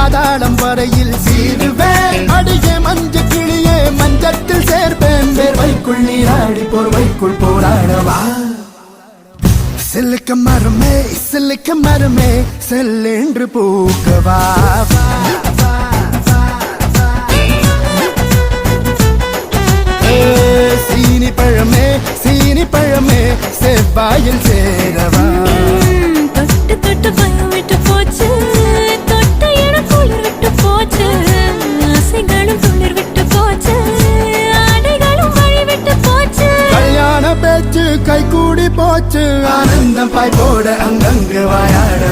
பாதாளம் வரையில் சீருவேன். அடியே மஞ்ச கிளியே மஞ்சத்தில் சேர்ப்பேன். வேர்வைக்குள் நீராடி போர்வைக்குள் போராடவா. சிலுக்க மரமே செல்லென்று பூக்கவா. சீனி பழமே செவ்வாயில் சேரவா. தொட்டு தொட்டு பயம் விட்டு போச்சு, தொட்ட இடம் குளிர் விட்டு போச்சு, ஆசைகளும் துளிர் விட்டு போச்சு, ஆடைகளும் வழி விட்டு போச்சு. கல்யாண பேச்சு கை கூடி போச்சு. ஆனந்தம் பாய் போட அங்கங்கு வாயாட